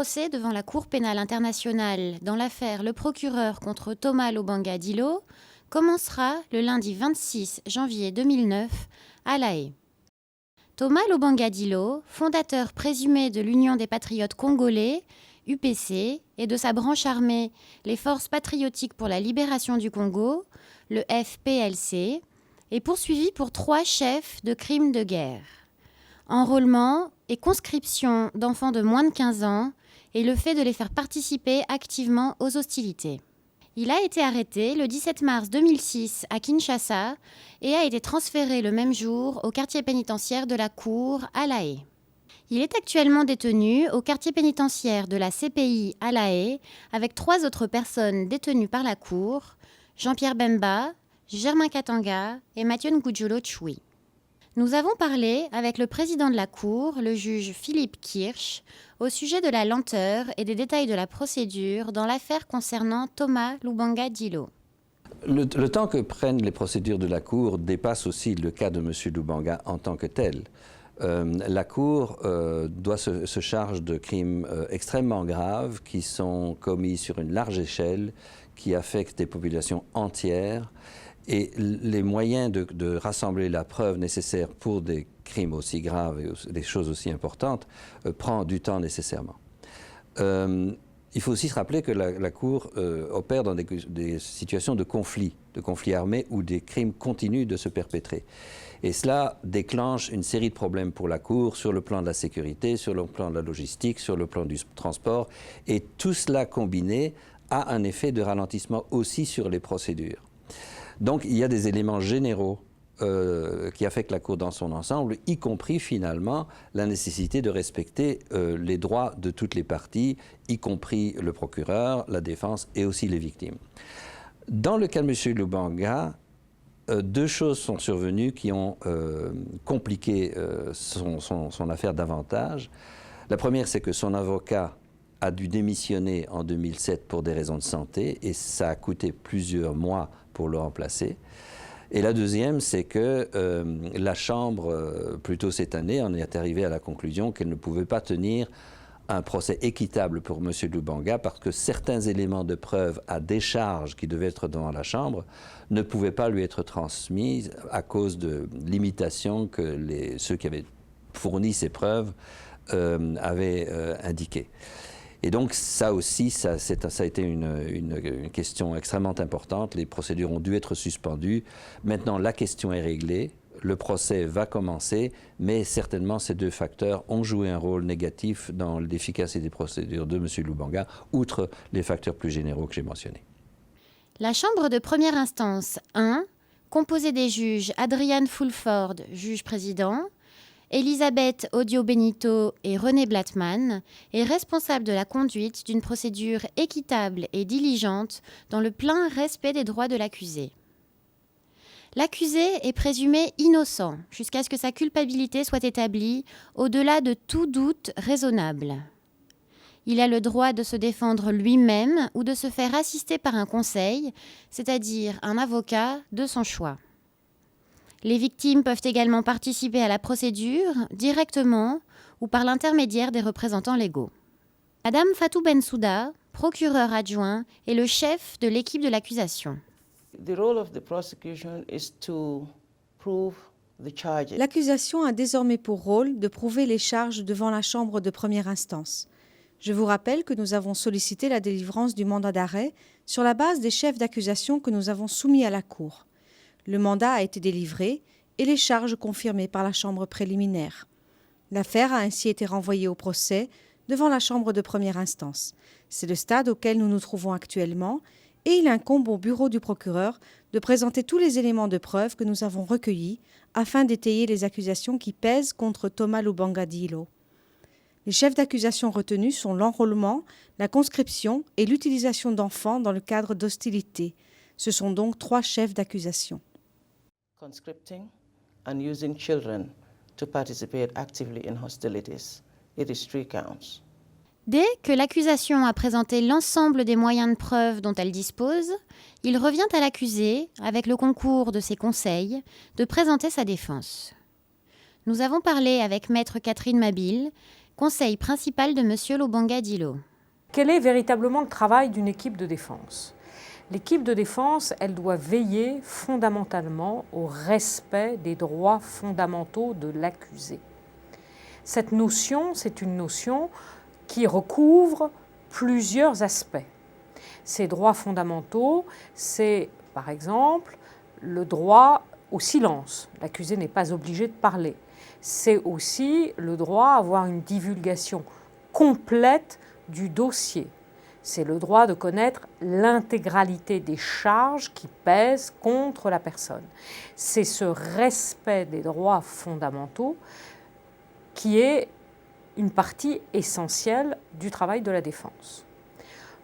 procès devant la Cour pénale internationale dans l'affaire Le procureur contre Thomas Lobanga Dilo commencera le lundi 26 janvier 2009 à La Haye. Thomas Lobanga Dilo, fondateur présumé de l'Union des patriotes congolais, UPC, et de sa branche armée, les Forces patriotiques pour la libération du Congo, le FPLC, est poursuivi pour 3 chefs de crimes de guerre. Enrôlement et conscription d'enfants de moins de 15 ans et le fait de les faire participer activement aux hostilités. Il a été arrêté le 17 mars 2006 à Kinshasa et a été transféré le même jour au quartier pénitentiaire de la Cour à La Haye. Il est actuellement détenu au quartier pénitentiaire de la CPI à La Haye avec 3 autres personnes détenues par la Cour, Jean-Pierre Bemba, Germain Katanga et Mathieu Ngudjolo Tchoui. Nous avons parlé avec le président de la Cour, le juge Philippe Kirsch, au sujet de la lenteur et des détails de la procédure dans l'affaire concernant Thomas Lobanga Dilo. Le temps que prennent les procédures de la Cour dépasse aussi le cas de M. Lobanga en tant que tel. La Cour se charge de crimes extrêmement graves qui sont commis sur une large échelle, qui affectent des populations entières. Et les moyens de rassembler la preuve nécessaire pour des crimes aussi graves et des choses aussi importantes prend du temps nécessairement. Il faut aussi se rappeler que la Cour opère dans des situations de conflit armés où des crimes continuent de se perpétrer. Et cela déclenche une série de problèmes pour la Cour sur le plan de la sécurité, sur le plan de la logistique, sur le plan du transport. Et tout cela combiné a un effet de ralentissement aussi sur les procédures. Donc il y a des éléments généraux qui affectent la Cour dans son ensemble, y compris finalement la nécessité de respecter les droits de toutes les parties, y compris le procureur, la défense et aussi les victimes. Dans le cas de M. Lobanga, 2 choses sont survenues qui ont compliqué son affaire davantage. La première, c'est que son avocat a dû démissionner en 2007 pour des raisons de santé et ça a coûté plusieurs mois pour le remplacer. Et la deuxième, c'est que la Chambre, plus tôt cette année, en est arrivée à la conclusion qu'elle ne pouvait pas tenir un procès équitable pour M. Lobanga parce que certains éléments de preuve à décharge qui devaient être devant la Chambre ne pouvaient pas lui être transmis à cause de limitations que ceux qui avaient fourni ces preuves avaient indiquées. Et donc ça aussi, ça a été une question extrêmement importante. Les procédures ont dû être suspendues. Maintenant, la question est réglée. Le procès va commencer, mais certainement ces 2 facteurs ont joué un rôle négatif dans l'efficacité des procédures de M. Lobanga, outre les facteurs plus généraux que j'ai mentionnés. La Chambre de première instance 1, composée des juges Adrian Fulford, juge président, Elisabeth Odio-Benito et René Blattmann, est responsable de la conduite d'une procédure équitable et diligente dans le plein respect des droits de l'accusé. L'accusé est présumé innocent jusqu'à ce que sa culpabilité soit établie au-delà de tout doute raisonnable. Il a le droit de se défendre lui-même ou de se faire assister par un conseil, c'est-à-dire un avocat de son choix. Les victimes peuvent également participer à la procédure directement ou par l'intermédiaire des représentants légaux. Madame Fatou Bensouda, procureur adjoint, est le chef de l'équipe de l'accusation. L'accusation a désormais pour rôle de prouver les charges devant la Chambre de première instance. Je vous rappelle que nous avons sollicité la délivrance du mandat d'arrêt sur la base des chefs d'accusation que nous avons soumis à la Cour. Le mandat a été délivré et les charges confirmées par la Chambre préliminaire. L'affaire a ainsi été renvoyée au procès devant la Chambre de première instance. C'est le stade auquel nous nous trouvons actuellement et il incombe au bureau du procureur de présenter tous les éléments de preuve que nous avons recueillis afin d'étayer les accusations qui pèsent contre Thomas Lobanga Dilo. Les chefs d'accusation retenus sont l'enrôlement, la conscription et l'utilisation d'enfants dans le cadre d'hostilités. Ce sont donc 3 chefs d'accusation. Conscripting and using children to participate actively in hostilities. It is 3 counts. Dès que l'accusation a présenté l'ensemble des moyens de preuve dont elle dispose, il revient à l'accusé, avec le concours de ses conseils, de présenter sa défense. Nous avons parlé avec maître Catherine Mabille, Conseil principal de M. Lubanga Dilo. Quel est véritablement le travail d'une équipe de défense ? L'équipe de défense, elle doit veiller fondamentalement au respect des droits fondamentaux de l'accusé. Cette notion, c'est une notion qui recouvre plusieurs aspects. Ces droits fondamentaux, c'est par exemple le droit au silence. L'accusé n'est pas obligé de parler. C'est aussi le droit à avoir une divulgation complète du dossier. C'est le droit de connaître l'intégralité des charges qui pèsent contre la personne. C'est ce respect des droits fondamentaux qui est une partie essentielle du travail de la défense.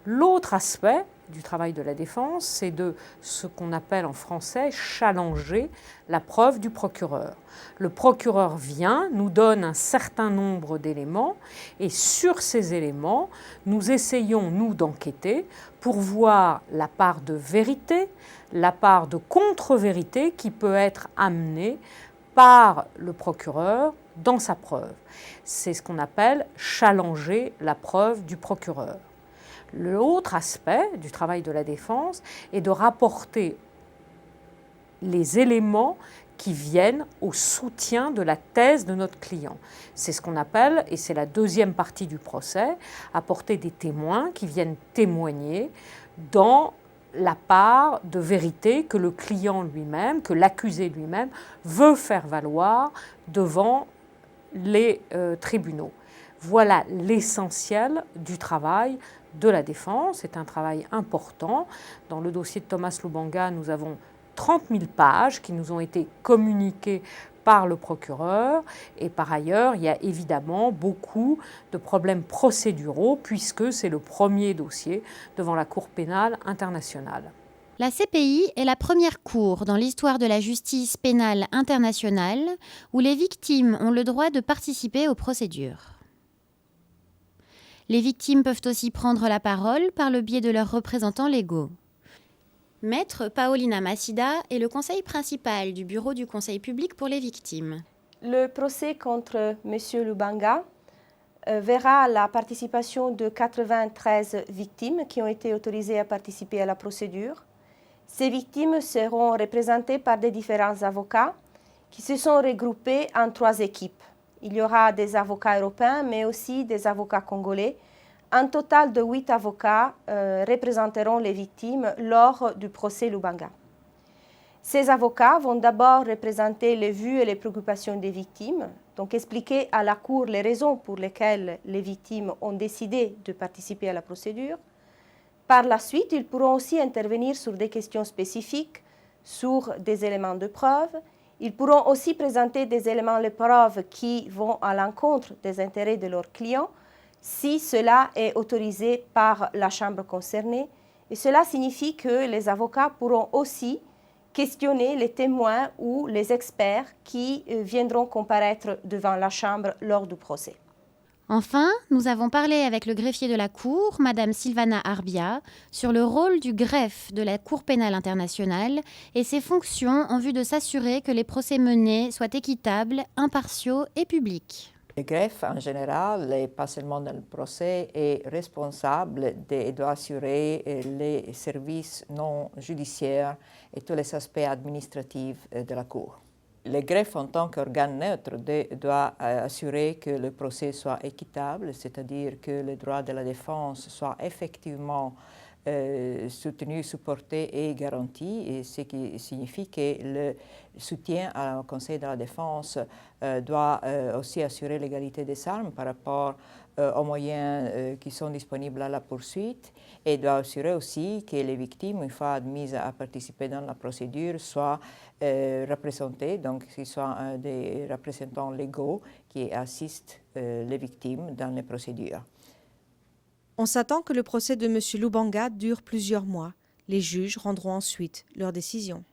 L'autre aspect du travail de la défense, c'est de ce qu'on appelle en français challenger la preuve du procureur. Le procureur vient, nous donne un certain nombre d'éléments et sur ces éléments, nous essayons, nous, d'enquêter pour voir la part de vérité, la part de contre-vérité qui peut être amenée par le procureur dans sa preuve. C'est ce qu'on appelle challenger la preuve du procureur. L'autre aspect du travail de la défense est de rapporter les éléments qui viennent au soutien de la thèse de notre client. C'est ce qu'on appelle, et c'est la deuxième partie du procès, apporter des témoins qui viennent témoigner dans la part de vérité que le client lui-même, que l'accusé lui-même veut faire valoir devant les tribunaux. Voilà l'essentiel du travail de la défense. C'est un travail important. Dans le dossier de Thomas Lubanga, nous avons 30 000 pages qui nous ont été communiquées par le procureur. Et par ailleurs, il y a évidemment beaucoup de problèmes procéduraux puisque c'est le premier dossier devant la Cour pénale internationale. La CPI est la première cour dans l'histoire de la justice pénale internationale où les victimes ont le droit de participer aux procédures. Les victimes peuvent aussi prendre la parole par le biais de leurs représentants légaux. Maître Paolina Massida est le conseil principal du bureau du Conseil public pour les victimes. Le procès contre M. Lubanga verra la participation de 93 victimes qui ont été autorisées à participer à la procédure. Ces victimes seront représentées par des différents avocats qui se sont regroupés en 3 équipes. Il y aura des avocats européens, mais aussi des avocats congolais. Un total de 8 avocats représenteront les victimes lors du procès Lubanga. Ces avocats vont d'abord représenter les vues et les préoccupations des victimes, donc expliquer à la Cour les raisons pour lesquelles les victimes ont décidé de participer à la procédure. Par la suite, ils pourront aussi intervenir sur des questions spécifiques, sur des éléments de preuve. Ils pourront aussi présenter des éléments de preuve qui vont à l'encontre des intérêts de leurs clients, si cela est autorisé par la chambre concernée. Et cela signifie que les avocats pourront aussi questionner les témoins ou les experts qui viendront comparaître devant la chambre lors du procès. Enfin, nous avons parlé avec le greffier de la Cour, Madame Silvana Arbia, sur le rôle du greffe de la Cour pénale internationale et ses fonctions en vue de s'assurer que les procès menés soient équitables, impartiaux et publics. Le greffe, en général, et pas seulement dans le procès, est responsable et doit assurer les services non judiciaires et tous les aspects administratifs de la Cour. Le greffe, en tant qu'organe neutre, doit assurer que le procès soit équitable, c'est-à-dire que le droit de la défense soit effectivement soutenu, supporté et garanti, et ce qui signifie que le soutien au Conseil de la défense doit aussi assurer l'égalité des armes par rapport aux moyens qui sont disponibles à la poursuite, et doit assurer aussi que les victimes, une fois admises à participer dans la procédure, soient représentées, donc qu'ils soient des représentants légaux qui assistent les victimes dans les procédures. On s'attend que le procès de M. Lubanga dure plusieurs mois. Les juges rendront ensuite leur décision.